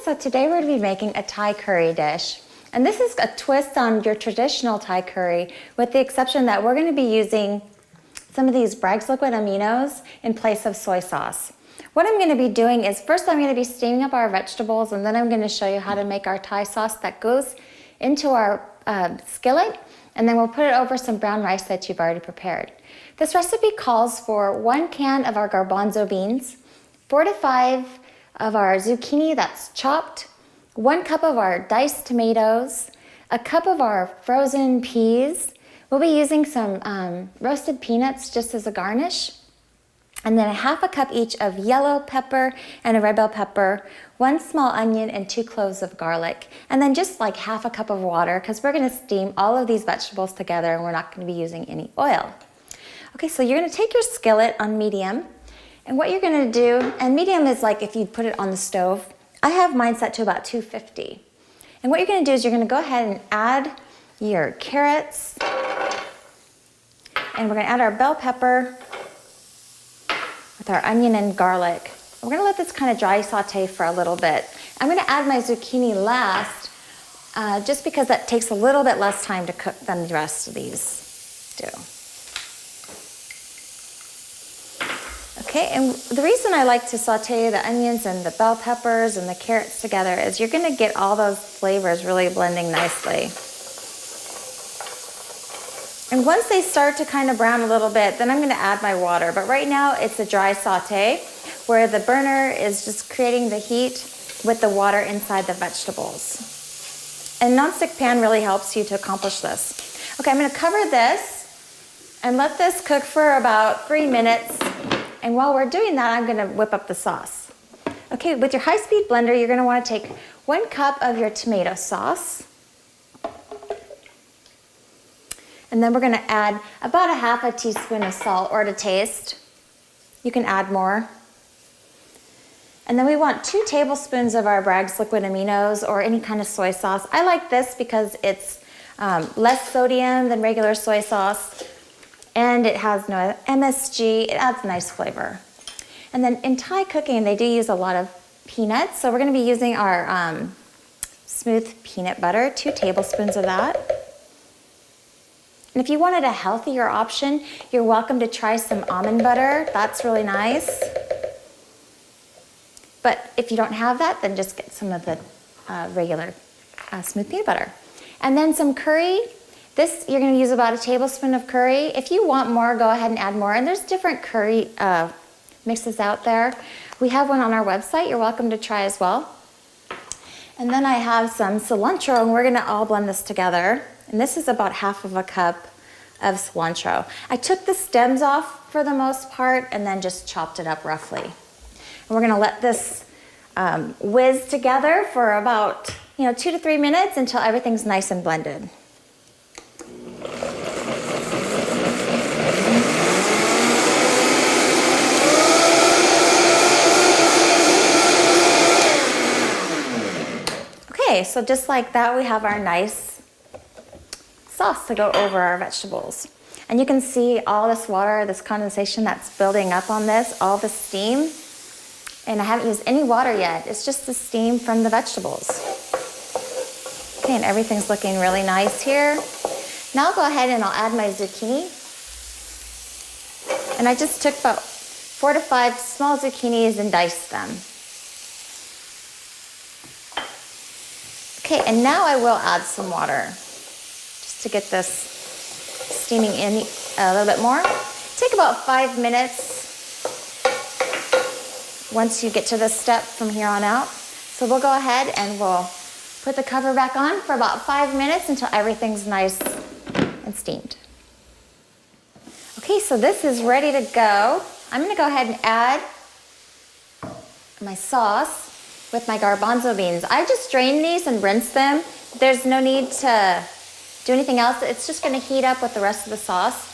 so today we're going to be making a Thai curry dish. And this is a twist on your traditional Thai curry, with the exception that we're going to be using some of these Bragg's liquid aminos in place of soy sauce. What I'm going to be doing is, first I'm going to be steaming up our vegetables, and then I'm going to show you how to make our Thai sauce that goes into our skillet, and then we'll put it over some brown rice that you've already prepared. This recipe calls for 1 can of our garbanzo beans, 4 to 5 of our zucchini that's chopped, 1 cup of our diced tomatoes, a cup of our frozen peas. We'll be using some roasted peanuts just as a garnish, and then a half a cup each of yellow pepper and a red bell pepper, 1 small onion and 2 cloves of garlic, and then just like half a cup of water because we're going to steam all of these vegetables together and we're not going to be using any oil. Okay, so you're going to take your skillet on medium, and what you're going to do, and medium is like if you put it on the stove. I have mine set to about 250. And what you're going to do is you're going to go ahead and add your carrots, and we're going to add our bell pepper with our onion and garlic. We're going to let this kind of dry saute for a little bit. I'm going to add my zucchini last, just because that takes a little bit less time to cook than the rest of these do. Okay, and the reason I like to saute the onions and the bell peppers and the carrots together is you're going to get all those flavors really blending nicely. And once they start to kind of brown a little bit, then I'm going to add my water. But right now it's a dry saute where the burner is just creating the heat with the water inside the vegetables. And a nonstick pan really helps you to accomplish this. Okay, I'm going to cover this and let this cook for about 3 minutes. And while we're doing that, I'm going to whip up the sauce. Okay, with your high-speed blender, you're going to want to take 1 cup of your tomato sauce. And then we're going to add about a half a teaspoon of salt, or to taste. You can add more. And then we want 2 tablespoons of our Bragg's liquid aminos or any kind of soy sauce. I like this because it's less sodium than regular soy sauce. And it has no MSG, it adds nice flavor. And then in Thai cooking, they do use a lot of peanuts. So we're gonna be using our smooth peanut butter, 2 tablespoons of that. And if you wanted a healthier option, you're welcome to try some almond butter. That's really nice. But if you don't have that, then just get some of the regular smooth peanut butter. And then some curry. This, you're going to use about a tablespoon of curry. If you want more, go ahead and add more. And there's different curry mixes out there. We have one on our website. You're welcome to try as well. And then I have some cilantro, and we're going to all blend this together. And this is about half of a cup of cilantro. I took the stems off for the most part and then just chopped it up roughly. And we're going to let this whiz together for about 2 to 3 minutes until everything's nice and blended. Okay, so just like that, we have our nice sauce to go over our vegetables. And you can see all this water, this condensation that's building up on this, all the steam. And I haven't used any water yet. It's just the steam from the vegetables. Okay, and everything's looking really nice here. Now I'll go ahead and I'll add my zucchini. And I just took about 4 to 5 small zucchinis and diced them. Okay, and now I will add some water just to get this steaming in a little bit more. Take about 5 minutes once you get to this step from here on out. So we'll go ahead and we'll put the cover back on for about 5 minutes until everything's nice and steamed. Okay, so this is ready to go. I'm going to go ahead and add my sauce with my garbanzo beans. I just drain these and rinse them. There's no need to do anything else. It's just going to heat up with the rest of the sauce.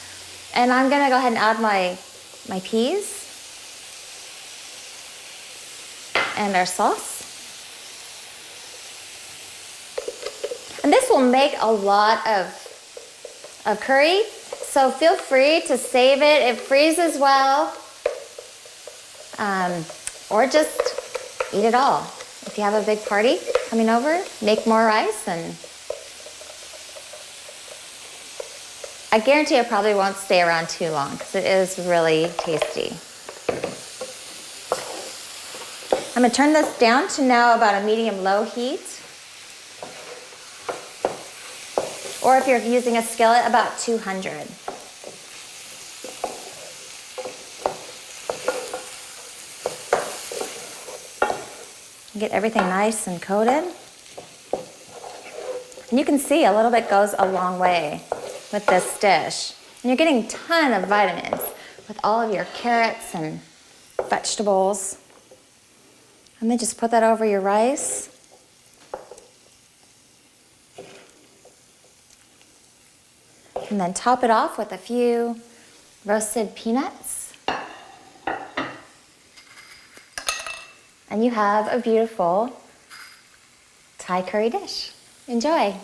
And I'm going to go ahead and add my peas and our sauce. And this will make a lot of curry, so feel free to save it. It freezes well, or just eat it all. If you have a big party coming over, make more rice, and I guarantee it probably won't stay around too long because it is really tasty. I'm gonna turn this down to now about a medium-low heat. Or if you're using a skillet, about 200. Get everything nice and coated. And you can see a little bit goes a long way with this dish. And you're getting a ton of vitamins with all of your carrots and vegetables. And then just put that over your rice. And then top it off with a few roasted peanuts. And you have a beautiful Thai curry dish. Enjoy.